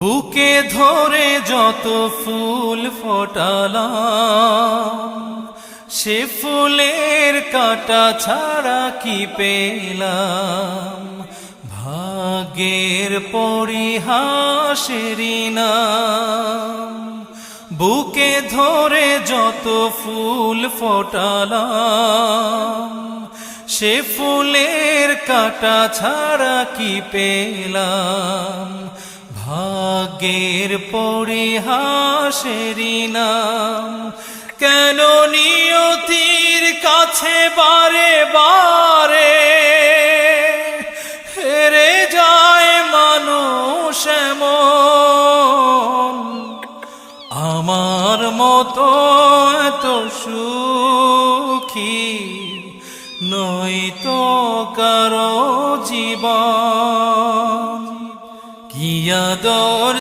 বুকে ধরে যত ফুল ফোটালাম, সে ফুলের কাঁটা ছাড়া কি পেলাম। ভাগ্যের পরিহাসেরই নাম। বুকে ধরে যত ফুল ফোটালাম, সে ফুলের কাঁটা ছাড়া কি পেলাম। ভাগ্যের পরিহাসেরই নাম। কেন নিয়তির কাছে বারে বারে হেরে যায় মানুষ এমন। আমার মতো এত সুখী নয়তো কারো জীবন। কি আদর